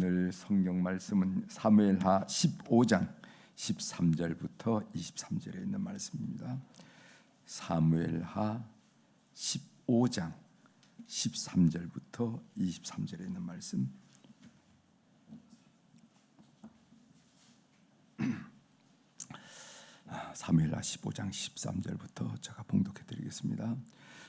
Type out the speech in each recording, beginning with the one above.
오늘 성경 말씀은 사무엘하 15장 13절부터 23절에 있는 말씀입니다. 사무엘하 15장 13절부터 23절에 있는 말씀. 사무엘하 15장 13절부터 제가 봉독해 드리겠습니다.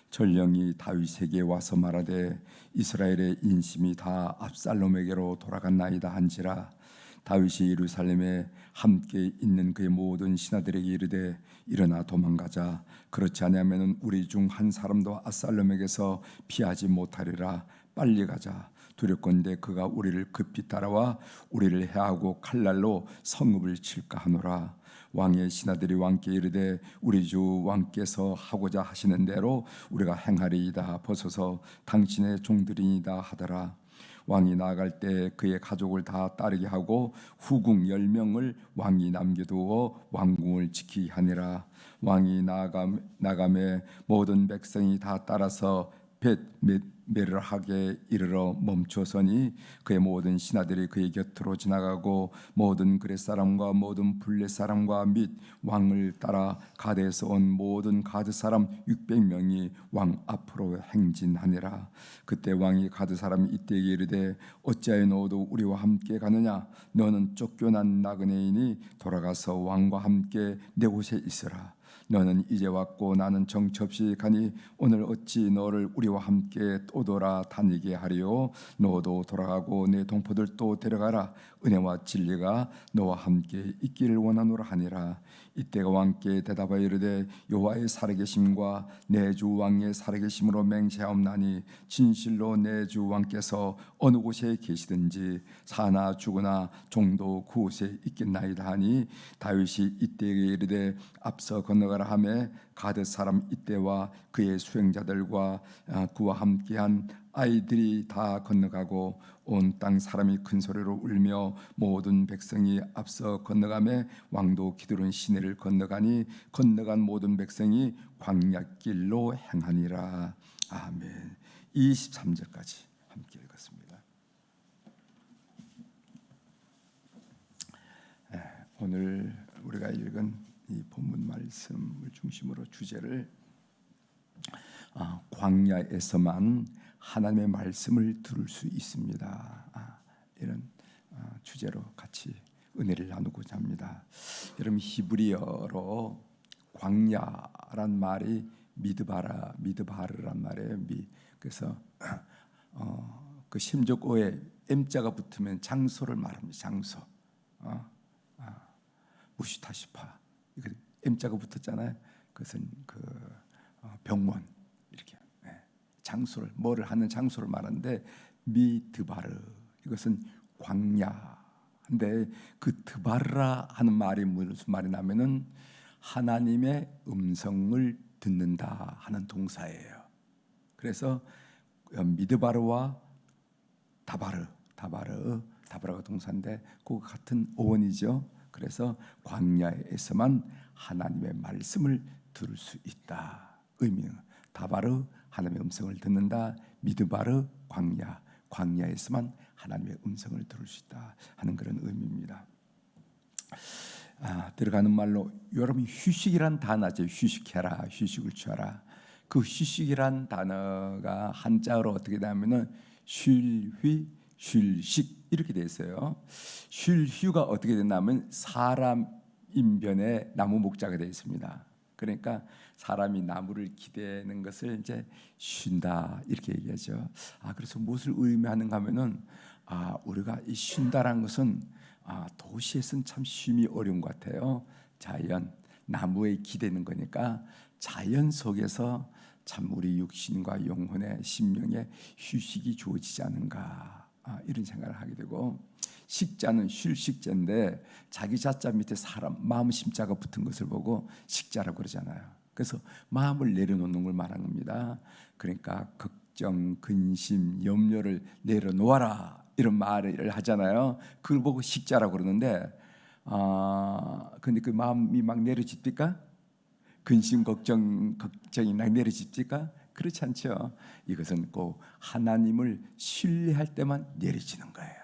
전령이 다윗에게 와서 말하되 이스라엘의 인심이 다 압살롬에게로 돌아갔나이다 한지라. 다윗이 예루살렘에 함께 있는 그의 모든 신하들에게 이르되 일어나 도망가자. 그렇지 아니하면 우리 중 한 사람도 압살롬에게서 피하지 못하리라. 빨리 가자. 두렵건대 그가 우리를 급히 따라와 우리를 해하고 칼날로 성읍을 칠까 하노라. 왕의 신하들이 왕께 이르되 우리 주 왕께서 하고자 하시는 대로 우리가 행하리이다. 벗어서 당신의 종들이니이다 하더라. 왕이 나아갈 때 그의 가족을 다 따르게 하고 후궁 10명을 왕이 남겨두어 왕궁을 지키게 하니라. 왕이 나감에 모든 백성이 다 따라서 벳메르하게 이르러 멈춰서니 그의 모든 신하들이 그의 곁으로 지나가고 모든 그렛 사람과 모든 블렛 사람과 및 왕을 따라 가드에서 온 모든 가드 사람 600명이 왕 앞으로 행진하니라. 그때 왕이 가드 사람 이때에게 이르되 어찌하여 너도 우리와 함께 가느냐? 너는 쫓겨난 나그네이니 돌아가서 왕과 함께 내 곳에 있으라. 너는 이제 왔고 나는 정처 없이 가니 오늘 어찌 너를 우리와 함께 오더라 다니게 하리요? 너도 돌아가고 내 동포들도 데려가라. 은혜와 진리가 너와 함께 있기를 원하노라 하니라. 이때가 왕께 대답하여 이르되 여호와의 살아계심과 내 주 왕의 살아계심으로 맹세하옵나니 진실로 내 주 왕께서 어느 곳에 계시든지 사나 죽으나 종도 그곳에 있겠나이다 하니 다윗이 이때에 이르되 앞서 건너가라 하매 가드 사람 이때와 그의 수행자들과 그와 함께한 아이들이 다 건너가고 온 땅 사람이 큰 소리로 울며 모든 백성이 앞서 건너가매 왕도 기드론 시내를 건너가니 건너간 모든 백성이 광야길로 행하니라. 아멘. 23절까지 함께 읽었습니다. 오늘 우리가 읽은 이 본문 말씀을 중심으로 주제를 광야에서만 하나님의 말씀을 들을 수 있습니다. 이런 주제로 같이 은혜를 나누고자 합니다. 여러분 히브리어로 광야란 말이 미드바르란 말이에요. 그래서 그 심적어에 M자가 붙으면 장소를 말합니다. 장소. 무시타시파. M자가 붙었잖아요. 그것은 병원 이렇게 장소를 뭐를 하는 장소를 말하는데 미드바르 이것은 광야인데 그 드바르라 하는 말이 무슨 말이냐면은 하나님의 음성을 듣는다 하는 동사예요. 그래서 미드바르와 다바르가 동사인데 그 같은 어원이죠. 그래서 광야에서만 하나님의 말씀을 들을 수 있다. 의미는 다바르 하나님의 음성을 듣는다. 미드바르 광야에서만 하나님의 음성을 들을 수 있다 하는 그런 의미입니다. 들어가는 말로 여러분 휴식이란 단어죠. 휴식해라, 휴식을 취하라. 그 휴식이란 단어가 한자어로 어떻게 되냐면은 쉴휘, 쉴식 이렇게 돼 있어요. 쉴휴가 어떻게 되냐면 사람 인변에 나무 목자가 되어 있습니다. 그러니까 사람이 나무를 기대는 것을 이제 쉰다 이렇게 얘기하죠. 그래서 무엇을 의미하는가 하면은 우리가 이 쉰다라는 것은 도시에서는 참 쉼이 어려운 것 같아요. 자연, 나무에 기대는 거니까 자연 속에서 참 우리 육신과 영혼의 심령에 휴식이 주어지지 않은가 이런 생각을 하게 되고, 식자는 쉴 식자인데 자기 자자 밑에 사람 마음 심자가 붙은 것을 보고 식자라고 그러잖아요. 그래서 마음을 내려놓는 걸 말하는 겁니다. 그러니까 걱정, 근심, 염려를 내려놓아라 이런 말을 하잖아요. 그걸 보고 식자라고 그러는데 근데 그 마음이 막 내려집니까? 근심, 걱정이 막 내려집니까? 그렇지 않죠. 이것은 꼭 하나님을 신뢰할 때만 내려지는 거예요.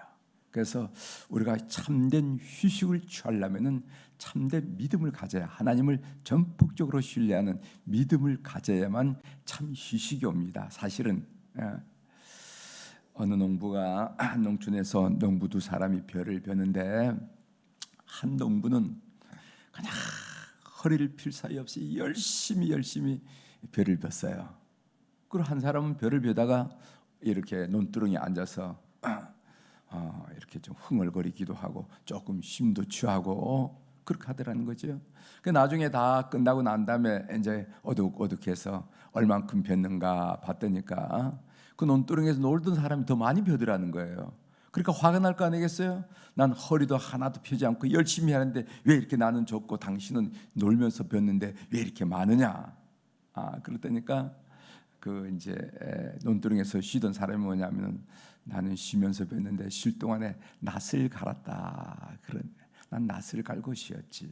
그래서 우리가 참된 휴식을 취하려면은 참된 믿음을 가져야, 하나님을 전폭적으로 신뢰하는 믿음을 가져야만 참 휴식이 옵니다. 사실은 어느 농부가 농촌에서 농부 두 사람이 벼를 벼는데, 한 농부는 그냥 허리를 필 사이 없이 열심히 벼를 벼어요. 그리고 한 사람은 벼를 벼다가 이렇게 논두렁에 앉아서 이렇게 좀 흥얼거리기도 하고 조금 쉼도 취하고 그렇게 하더라는 거죠. 그 나중에 다 끝나고 난 다음에 이제 어둑어둑해서 얼만큼 폈는가 봤더니까 그 논두렁에서 놀던 사람이 더 많이 벼더라는 거예요. 그러니까 화가 날 거 아니겠어요? 난 허리도 하나도 펴지 않고 열심히 하는데 왜 이렇게 나는 적고 당신은 놀면서 벼는데 왜 이렇게 많으냐? 그랬다니까 그 이제 논두렁에서 쉬던 사람이 뭐냐면은, 나는 쉬면서 뵀는데 쉴 동안에 낫을 갈았다. 난 낫을 갈고 쉬었지.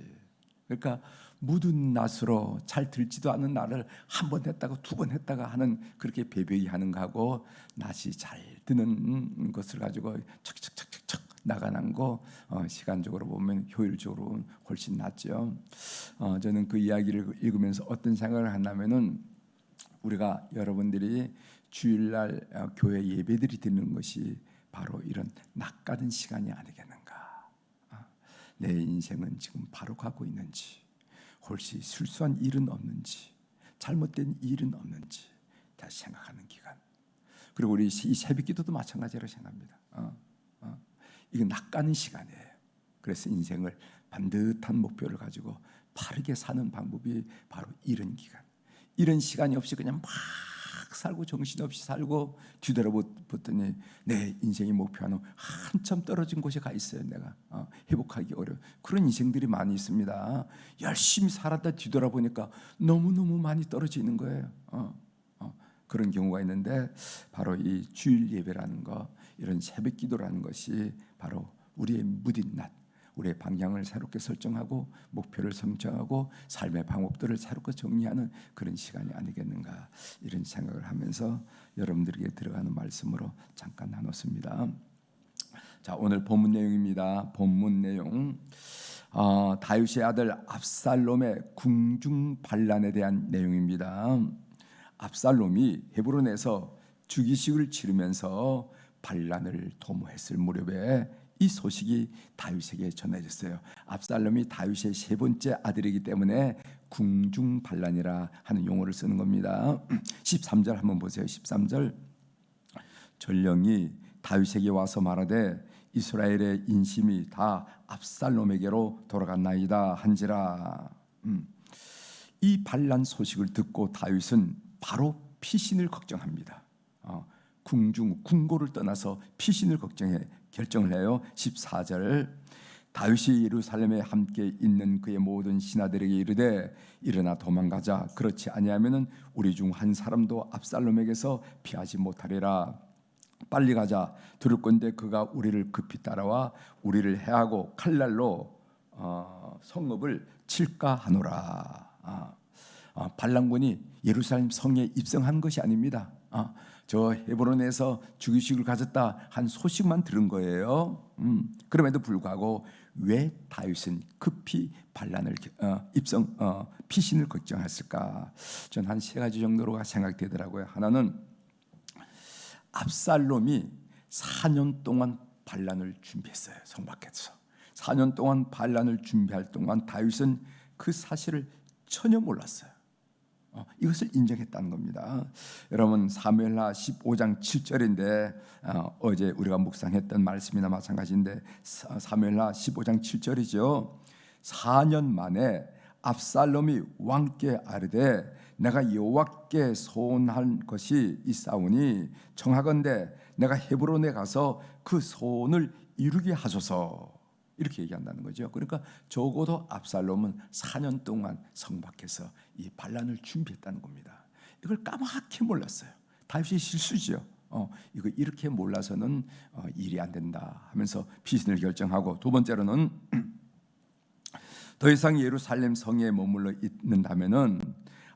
그러니까 묻은 낫으로 잘 들지도 않는 나를 한 번 했다가 두 번 했다가 하는, 그렇게 배배히 하는 거하고 낫이 잘 드는 것을 가지고 척척척척척 나가는 거, 시간적으로 보면 효율적으로 훨씬 낫죠. 저는 그 이야기를 읽으면서 어떤 생각을 했냐면은, 우리가 여러분들이 주일날 교회 예배들이 드리는 것이 바로 이런 낯가는 시간이 아니겠는가. 내 인생은 지금 바로 가고 있는지, 혹시 실수한 일은 없는지, 잘못된 일은 없는지 다시 생각하는 기간. 그리고 우리 이 새벽기도도 마찬가지로 생각합니다. 이거 낯가는 시간이에요. 그래서 인생을 반듯한 목표를 가지고 바르게 사는 방법이 바로 이런 기간. 이런 시간이 없이 그냥 막 살고 정신없이 살고 뒤돌아봤더니 내 인생의 목표와는 한참 떨어진 곳에 가 있어요. 내가 회복하기 어려운 그런 인생들이 많이 있습니다. 열심히 살았다 뒤돌아보니까 너무너무 많이 떨어져 있는 거예요. 그런 경우가 있는데, 바로 이 주일 예배라는 거, 이런 새벽 기도라는 것이 바로 우리의 무딘 낫, 우리의 방향을 새롭게 설정하고 목표를 설정하고 삶의 방법들을 새롭게 정리하는 그런 시간이 아니겠는가, 이런 생각을 하면서 여러분들에게 들어가는 말씀으로 잠깐 나눴습니다. 자, 오늘 본문 내용입니다. 본문 내용, 다윗의 아들 압살롬의 궁중 반란에 대한 내용입니다. 압살롬이 헤브론에서 즉위식을 치르면서 반란을 도모했을 무렵에 이 소식이 다윗에게 전해졌어요. 압살롬이 다윗의 세 번째 아들이기 때문에 궁중 반란이라 하는 용어를 쓰는 겁니다. 13절 한번 보세요. 13절, 전령이 다윗에게 와서 말하되 이스라엘의 인심이 다 압살롬에게로 돌아갔나이다 한지라. 이 반란 소식을 듣고 다윗은 바로 피신을 걱정합니다. 궁고를 떠나서 피신을 결정을 해요. 14절, 다윗이 예루살렘에 함께 있는 그의 모든 신하들에게 이르되 일어나 도망가자. 그렇지 아니하면은 우리 중 한 사람도 압살롬에게서 피하지 못하리라. 빨리 가자. 들을 건데 그가 우리를 급히 따라와 우리를 해하고 칼날로 성읍을 칠까 하노라. 반란군이 예루살렘 성에 입성한 것이 아닙니다. 저 헤브론에서 즉위식을 가졌다 한 소식만 들은 거예요. 그럼에도 불구하고 왜 다윗은 급히 반란을 피신을 걱정했을까? 전 한 세 가지 정도로가 생각되더라고요. 하나는 압살롬이 4년 동안 반란을 준비했어요. 성 밖에서 4년 동안 반란을 준비할 동안 다윗은 그 사실을 전혀 몰랐어요. 이것을 인정했다는 겁니다. 여러분, 사무엘하 15장 7절인데 어제 우리가 묵상했던 말씀이나 마찬가지인데, 사무엘하 15장 7절이죠. 4년 만에 압살롬이 왕께 아뢰되 내가 여호와께 소원한 것이 있사오니 청하건대 내가 헤브론에 가서 그 소원을 이루게 하소서. 이렇게 얘기한다는 거죠. 그러니까 적어도 압살롬은 4년 동안 성 밖에서 이 반란을 준비했다는 겁니다. 이걸 까맣게 몰랐어요. 다윗이 실수죠. 이거 이렇게 몰라서는 일이 안 된다 하면서 피신을 결정하고, 두 번째로는 더 이상 예루살렘 성에 머물러 있는다면은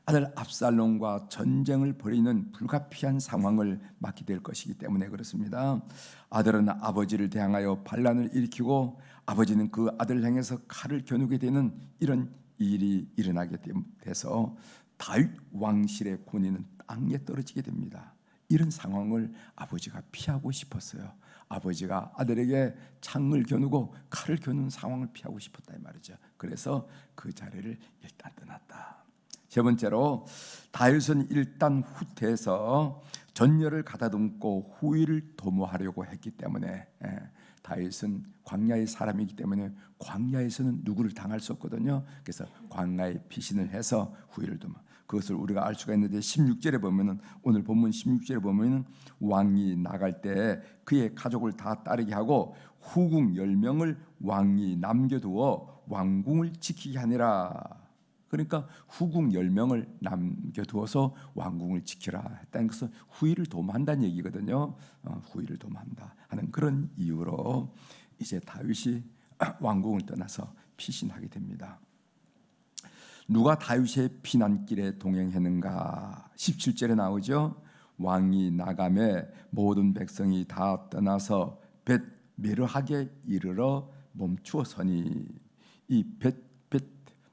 아들 압살롬과 전쟁을 벌이는 불가피한 상황을 맞게 될 것이기 때문에 그렇습니다. 아들은 아버지를 대항하여 반란을 일으키고 아버지는 그 아들을 향해서 칼을 겨누게 되는 이런 일이 일어나게 돼서 다윗 왕실의 권위는 땅에 떨어지게 됩니다. 이런 상황을 아버지가 피하고 싶었어요. 아버지가 아들에게 창을 겨누고 칼을 겨누는 상황을 피하고 싶었다 이 말이죠. 그래서 그 자리를 일단 떠났다. 세 번째로 다윗은 일단 후퇴해서 전열을 가다듬고 후위를 도모하려고 했기 때문에 다윗은 광야의 사람이기 때문에 광야에서는 누구를 당할 수 없거든요. 그래서 광야에 피신을 해서 후위를 도모. 그것을 우리가 알 수가 있는데 16절에 보면은 오늘 본문 16절에 보면은 왕이 나갈 때 그의 가족을 다 따르게 하고 후궁 10명을 왕이 남겨두어 왕궁을 지키게 하니라. 그러니까 후궁 10명을 남겨두어서 왕궁을 지키라 했다는 것은 후위를 도모한다는 얘기거든요. 후위를 도모한다 하는 그런 이유로 이제 다윗이 왕궁을 떠나서 피신하게 됩니다. 누가 다윗의 피난길에 동행했는가? 17절에 나오죠. 왕이 나가매 모든 백성이 다 떠나서 벳 메르하게 이르러 멈추어 서니, 이 벳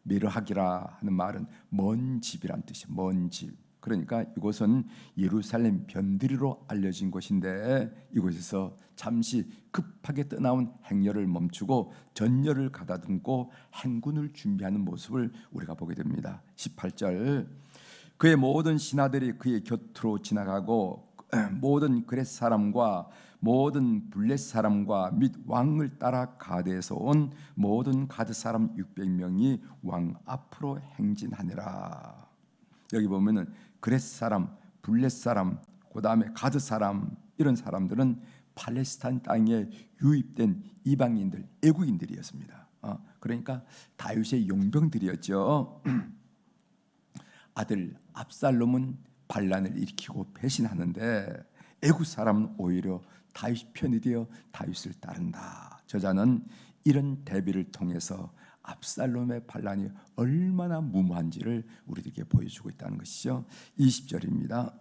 메르하기라 하는 말은 먼 집이란 뜻이에요. 먼 집. 그러니까 이곳은 예루살렘 변두리로 알려진 곳인데 이곳에서 잠시 급하게 떠나온 행렬을 멈추고 전열을 가다듬고 행군을 준비하는 모습을 우리가 보게 됩니다. 18절 그의 모든 신하들이 그의 곁으로 지나가고 모든 그렛 사람과 모든 블렛 사람과 및 왕을 따라 가드에서 온 모든 가드 사람 600명이 왕 앞으로 행진하니라. 여기 보면은 그렛 사람, 블렛 사람, 그다음에 가드 사람 이런 사람들은 팔레스타인 땅에 유입된 이방인들, 애국인들이었습니다. 그러니까 다윗의 용병들이었죠. 아들 압살롬은 반란을 일으키고 배신하는데 애국 사람은 오히려 다윗 편이 되어 다윗을 따른다. 저자는 이런 대비를 통해서 압살롬의 반란이 얼마나 무모한지를 우리들에게 보여주고 있다는 것이죠. 20절입니다.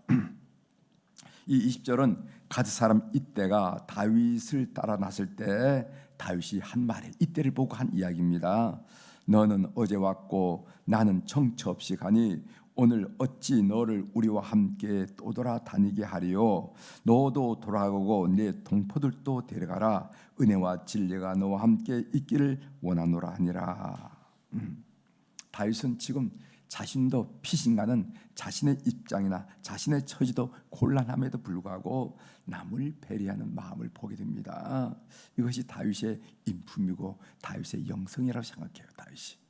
이 20절은 가드 사람 이때가 다윗을 따라 나설 때 다윗이 한 말에 이때를 보고 한 이야기입니다. 너는 어제 왔고 나는 정처 없이 가니 오늘 어찌 너를 우리와 함께 또 돌아다니게 하리요. 너도 돌아가고 내 동포들도 데려가라. 은혜와 진리가 너와 함께 있기를 원하노라 하니라. 다윗은 지금 자신도 피신가는 자신의 입장이나 자신의 처지도 곤란함에도 불구하고 남을 배려하는 마음을 보게 됩니다. 이것이 다윗의 인품이고 다윗의 영성이라고 생각해요. 다윗이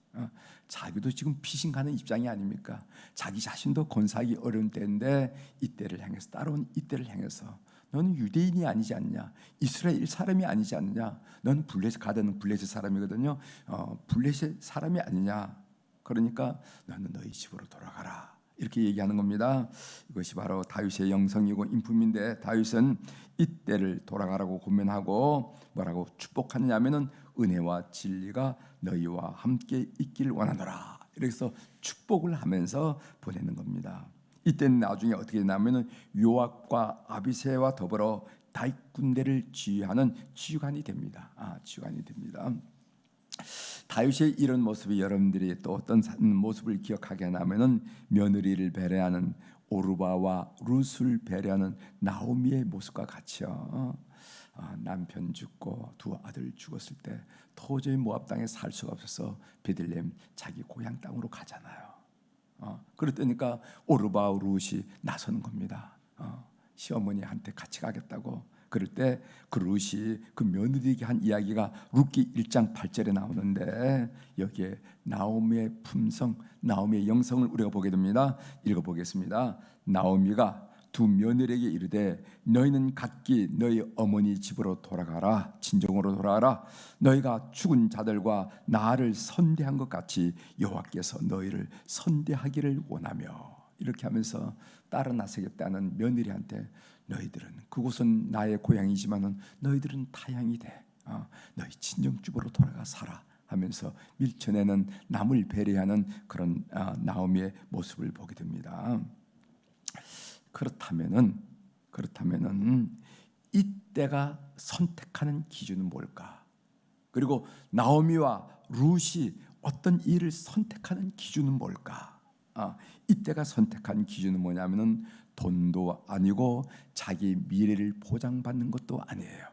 자기도 지금 피신가는 입장이 아닙니까? 자기 자신도 건사하기 어려운 때인데 이때를 향해서 따라온 이때를 향해서 너는 유대인이 아니지 않냐? 이스라엘 사람이 아니지 않냐? 넌 블레셋 가드는 블레셋 사람이거든요. 블레셋 사람이 아니냐? 그러니까 너는 너희 집으로 돌아가라 이렇게 얘기하는 겁니다. 이것이 바로 다윗의 영성이고 인품인데 다윗은 이때를 돌아가라고 권면하고 뭐라고 축복하느냐면은 은혜와 진리가 너희와 함께 있기를 원하노라. 이래서 축복을 하면서 보내는 겁니다. 이때는 나중에 어떻게 되냐면은 요압과 아비새와 더불어 다윗 군대를 지휘하는 지휘관이 됩니다. 지휘관이 됩니다. 다윗의 이런 모습이 여러분들이 또 어떤 모습을 기억하게 하냐면은 며느리를 배려하는 오르바와 룻을 배려하는 나오미의 모습과 같이요. 남편 죽고 두 아들 죽었을 때 도저히 모압 땅에 살 수가 없어서 베들레헴 자기 고향 땅으로 가잖아요. 그랬더니까 오르바와 룻이 나서는 겁니다. 시어머니한테 같이 가겠다고. 그럴 때 그 룻이 그 며느리에게 한 이야기가 룻기 1장 8절에 나오는데 여기에 나오미의 품성, 나오미의 영성을 우리가 보게 됩니다. 읽어보겠습니다. 나오미가 두 며느리에게 이르되 너희는 각기 너희 어머니 집으로 돌아가라. 친정으로 돌아가라. 너희가 죽은 자들과 나를 선대한 것 같이 여호와께서 너희를 선대하기를 원하며 이렇게 하면서 따라 나서겠다는 며느리한테 너희들은 그곳은 나의 고향이지만은 너희들은 타향이 돼. 너희 친정집으로 돌아가 살아 하면서 밀천에는 남을 배려하는 그런 나오미의 모습을 보게 됩니다. 그렇다면은 이때가 선택하는 기준은 뭘까? 그리고 나오미와 룻이 어떤 일을 선택하는 기준은 뭘까? 이때가 선택한 기준은 뭐냐면은 돈도 아니고 자기 미래를 보장받는 것도 아니에요.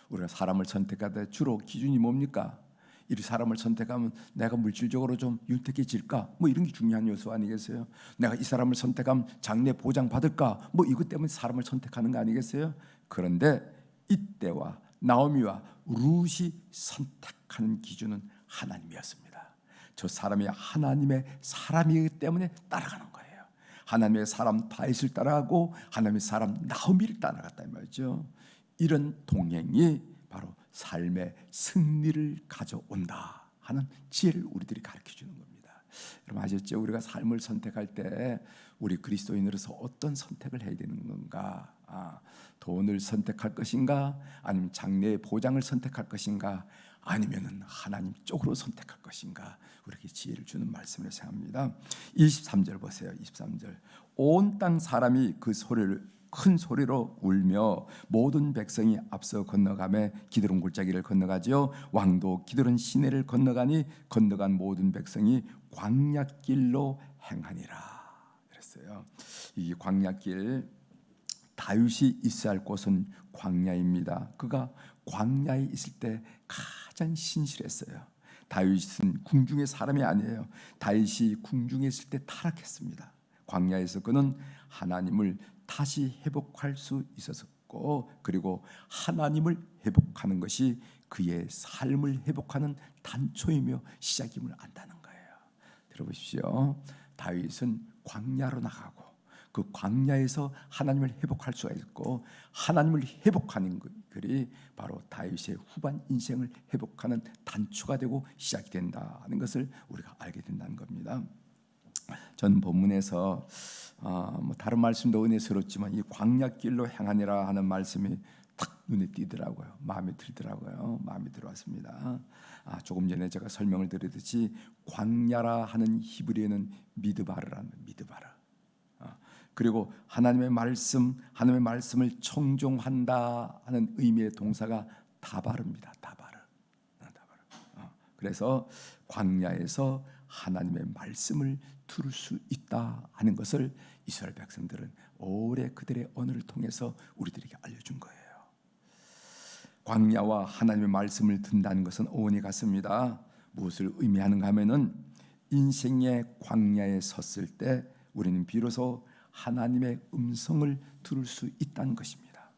우리가 사람을 선택할 때 주로 기준이 뭡니까? 이 사람을 선택하면 내가 물질적으로 좀 윤택해질까? 뭐 이런 게 중요한 요소 아니겠어요? 내가 이 사람을 선택하면 장래 보장 받을까? 뭐 이것 때문에 사람을 선택하는 거 아니겠어요? 그런데 이때와 나오미와 룻이 선택하는 기준은 하나님이었습니다. 저 사람이 하나님의 사람이기 때문에 따라가는 거예요. 하나님의 사람 다윗을 따라가고 하나님의 사람 나오미를 따라갔다 이 말이죠. 이런 동행이 바로 삶의 승리를 가져온다 하는 지혜를 우리들이 가르쳐주는 겁니다. 여러분 아셨죠? 우리가 삶을 선택할 때 우리 그리스도인으로서 어떤 선택을 해야 되는 건가? 돈을 선택할 것인가? 아니면 장래의 보장을 선택할 것인가? 아니면은 하나님 쪽으로 선택할 것인가? 우리에게 지혜를 주는 말씀을 생각합니다. 23절 보세요. 23절. 온 땅 사람이 그 소리를 큰 소리로 울며 모든 백성이 앞서 건너가매 기드론 골짜기를 건너가지요. 왕도 기드론 시내를 건너가니 건너간 모든 백성이 광야길로 행하니라. 그랬어요. 이 광야길, 다윗이 있어야 할 곳은 광야입니다. 그가 광야에 있을 때 가장 신실했어요. 다윗은 궁중의 사람이 아니에요. 다윗이 궁중에 있을 때 타락했습니다. 광야에서 그는 하나님을 다시 회복할 수 있었고, 그리고 하나님을 회복하는 것이 그의 삶을 회복하는 단초이며 시작임을 안다는 거예요. 들어보십시오. 다윗은 광야로 나가고 그 광야에서 하나님을 회복할 수가 있고, 하나님을 회복하는 글이 바로 다윗의 후반 인생을 회복하는 단초가 되고 시작이 된다는 것을 우리가 알게 된다는 겁니다. 전 본문에서 뭐 다른 말씀도 은혜스럽지만 이 광야길로 행하니라 하는 말씀이 탁 눈에 띄더라고요. 마음에 들더라고요. 마음에 들어왔습니다. 조금 전에 제가 설명을 드렸듯이 광야라 하는 히브리어는 미드바르라는 미드바르. 그리고 하나님의 말씀을 청종한다 하는 의미의 동사가 다바르입니다. 다바르. 그래서 광야에서 하나님의 말씀을 들을 수 있다 하는 것을 이스라엘 백성들은 오래 그들의 언어를 통해서 우리들에게 알려준 거예요. 광야와 하나님의 말씀을 듣는다는 것은 오온이 같습니다. 무엇을 의미하는가 하면은 인생의 광야에 섰을 때 우리는 비로소 하나님의 음성을 들을 수 있다는 것입니다.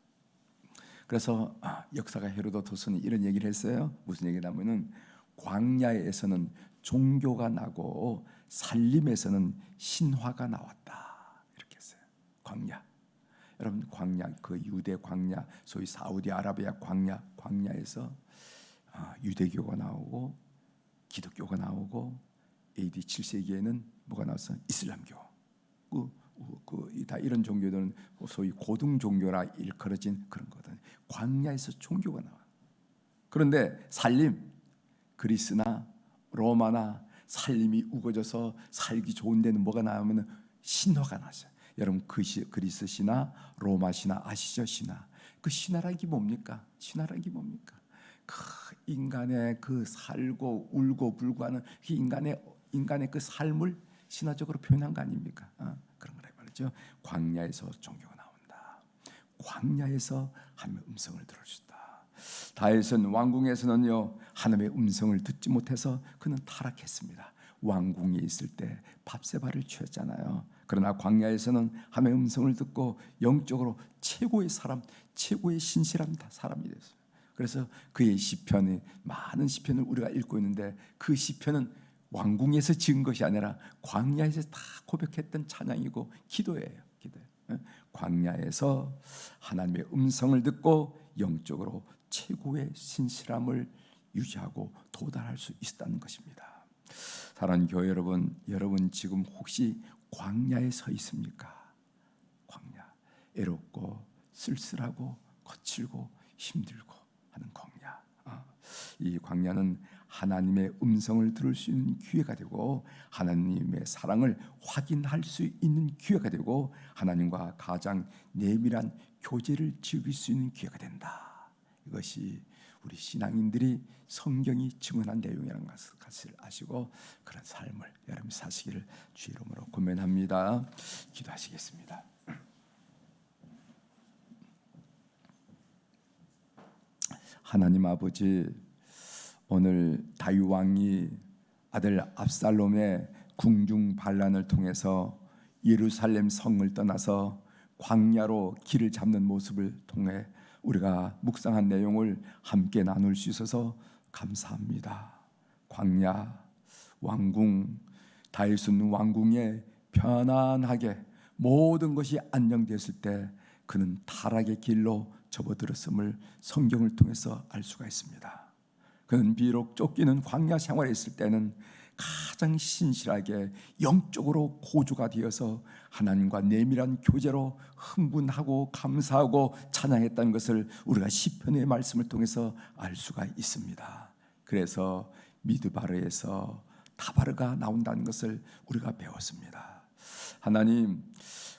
그래서 역사가 헤로도토스는 이런 얘기를 했어요. 무슨 얘기냐면은 광야에서는 종교가 나고 산림에서는 신화가 나왔다 이렇게 했어요. 광야. 여러분 광야, 그 유대 광야, 소위 사우디아라비아 광야에서 유대교가 나오고 기독교가 나오고 AD 7세기에는 뭐가 나왔어? 이슬람교. 다 이런 종교들은 소위 고등 종교라 일컬어진 그런 거거든. 광야에서 종교가 나와. 그런데 산림, 그리스나 로마나 살림이 우거져서 살기 좋은 데는 뭐가 나오면 신화가 나죠. 여러분 그리스 신화, 로마 신화 아시죠? 신화. 그 신화라는 게 뭡니까? 신화라는 뭡니까? 그 인간의 그 살고 울고 불고하는 그 인간의 그 삶을 신화적으로 표현한 거 아닙니까? 그런 거라 말이죠. 광야에서 종교가 나온다. 광야에서 하나님의 음성을 들을 수 있다. 다윗은 왕궁에서는요 하나님의 음성을 듣지 못해서 그는 타락했습니다. 왕궁에 있을 때 밧세바를 취했잖아요. 그러나 광야에서는 하나님의 음성을 듣고 영적으로 최고의 사람, 최고의 신실한 사람이 됐어요. 그래서 그의 시편이 많은 시편을 우리가 읽고 있는데 그 시편은 왕궁에서 지은 것이 아니라 광야에서 다 고백했던 찬양이고 기도예요. 광야에서 하나님의 음성을 듣고 영적으로 최고의 신실함을 유지하고 도달할 수 있다는 것입니다. 사랑하는 교회 여러분, 여러분 지금 혹시 광야에 서 있습니까? 광야, 애롭고 쓸쓸하고 거칠고 힘들고 하는 광야. 이 광야는 하나님의 음성을 들을 수 있는 기회가 되고 하나님의 사랑을 확인할 수 있는 기회가 되고 하나님과 가장 내밀한 교제를 즐길 수 있는 기회가 된다. 이것이 우리 신앙인들이 성경이 증언한 내용이라는 것을 아시고 그런 삶을 여러분 사시기를 주의 이름으로 권면합니다. 기도하시겠습니다. 하나님 아버지, 오늘 다윗 왕이 아들 압살롬의 궁중 반란을 통해서 예루살렘 성을 떠나서 광야로 길을 잡는 모습을 통해 우리가 묵상한 내용을 함께 나눌 수 있어서 감사합니다. 광야, 왕궁, 다윗은 왕궁에 편안하게 모든 것이 안정됐을 때 그는 타락의 길로 접어들었음을 성경을 통해서 알 수가 있습니다. 그는 비록 쫓기는 광야 생활에 있을 때는 가장 신실하게 영적으로 고조가 되어서 하나님과 내밀한 교제로 흥분하고 감사하고 찬양했다는 것을 우리가 시편의 말씀을 통해서 알 수가 있습니다. 그래서 미드바르에서 다바르가 나온다는 것을 우리가 배웠습니다. 하나님,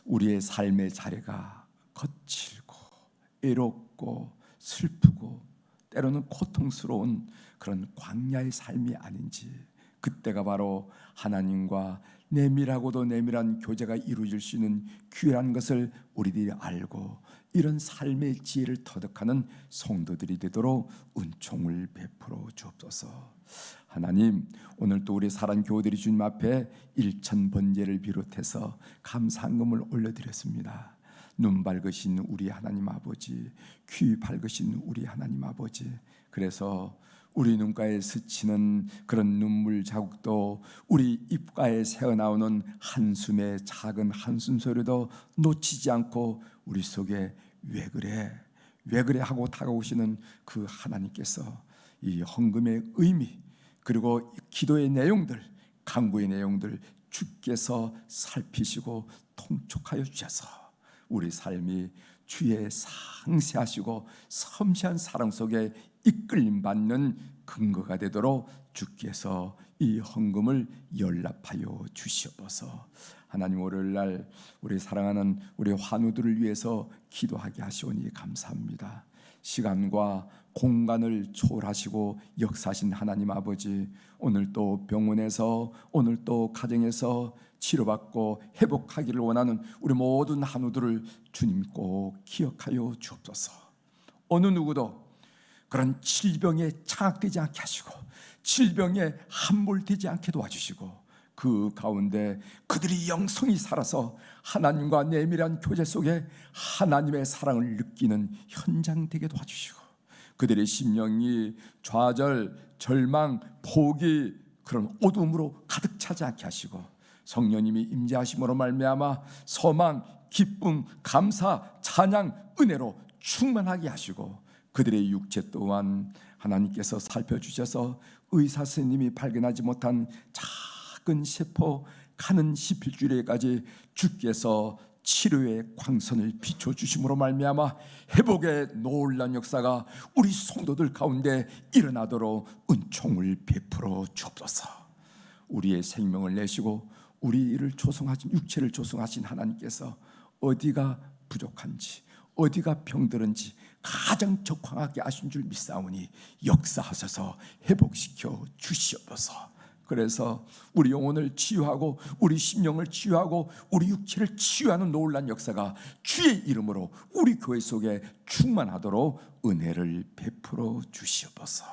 우리의 삶의 자리가 거칠고 외롭고 슬프고 때로는 고통스러운 그런 광야의 삶이 아닌지, 그때가 바로 하나님과 내밀하고도 내밀한 교제가 이루어질 수 있는 기회라는 것을 우리들이 알고 이런 삶의 지혜를 터득하는 성도들이 되도록 은총을 베풀어 주옵소서. 하나님, 오늘 또 우리 사랑 교우들이 주님 앞에 일천번제를 비롯해서 감사금을 올려드렸습니다. 눈 밝으신 우리 하나님 아버지, 귀 밝으신 우리 하나님 아버지, 그래서 우리 눈가에 스치는 그런 눈물 자국도 우리 입가에 새어나오는 한숨의 작은 한숨 소리도 놓치지 않고 우리 속에 왜 그래 하고 다가오시는 그 하나님께서 이 헌금의 의미, 그리고 기도의 내용들, 간구의 내용들 주께서 살피시고 통촉하여 주셔서 우리 삶이 주의 상세하시고 섬세한 사랑 속에 이끌림 받는 근거가 되도록 주께서 이 헌금을 연락하여 주시옵소서. 하나님, 월요일날 우리 사랑하는 우리 환우들을 위해서 기도하게 하시오니 감사합니다. 시간과 공간을 초월하시고 역사하신 하나님 아버지, 오늘 또 병원에서, 오늘 또 가정에서 치료받고 회복하기를 원하는 우리 모든 한우들을 주님 꼭 기억하여 주옵소서. 어느 누구도 그런 질병에 장악되지 않게 하시고 질병에 함몰되지 않게 도와주시고 그 가운데 그들이 영성이 살아서 하나님과 내밀한 교제 속에 하나님의 사랑을 느끼는 현장 되게 도와주시고 그들의 심령이 좌절, 절망, 포기, 그런 어둠으로 가득 차지 않게 하시고 성령님이 임재하심으로 말미암아 소망, 기쁨, 감사, 찬양, 은혜로 충만하게 하시고 그들의 육체 또한 하나님께서 살펴주셔서 의사 선생님이 발견하지 못한 작은 세포 가는 시필줄에까지 주께서 치료의 광선을 비춰주심으로 말미암아 회복의 놀라운 역사가 우리 성도들 가운데 일어나도록 은총을 베풀어 주옵소서. 우리의 생명을 내시고 우리를 조성하신, 육체를 조성하신 하나님께서 어디가 부족한지 어디가 병들은지 가장 적확하게 아신 줄 믿사오니 역사하셔서 회복시켜 주시옵소서. 그래서 우리 영혼을 치유하고 우리 심령을 치유하고 우리 육체를 치유하는 놀라운 역사가 주의 이름으로 우리 교회 속에 충만하도록 은혜를 베풀어 주시옵소서.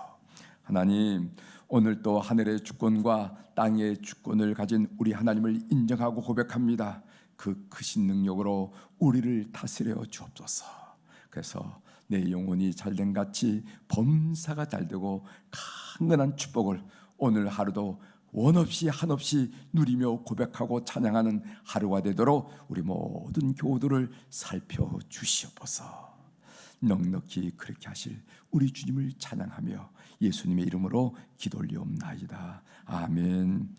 하나님, 오늘 또 하늘의 주권과 땅의 주권을 가진 우리 하나님을 인정하고 고백합니다. 그 크신 능력으로 우리를 다스려 주옵소서. 그래서 내 영혼이 잘된 같이 범사가 잘되고 강건한 축복을 오늘 하루도 원 없이 한없이 누리며 고백하고 찬양하는 하루가 되도록 우리 모든 교우들을 살펴 주시옵소서. 넉넉히 그렇게 하실 우리 주님을 찬양하며 예수님의 이름으로 기도 올리옵나이다. 아멘.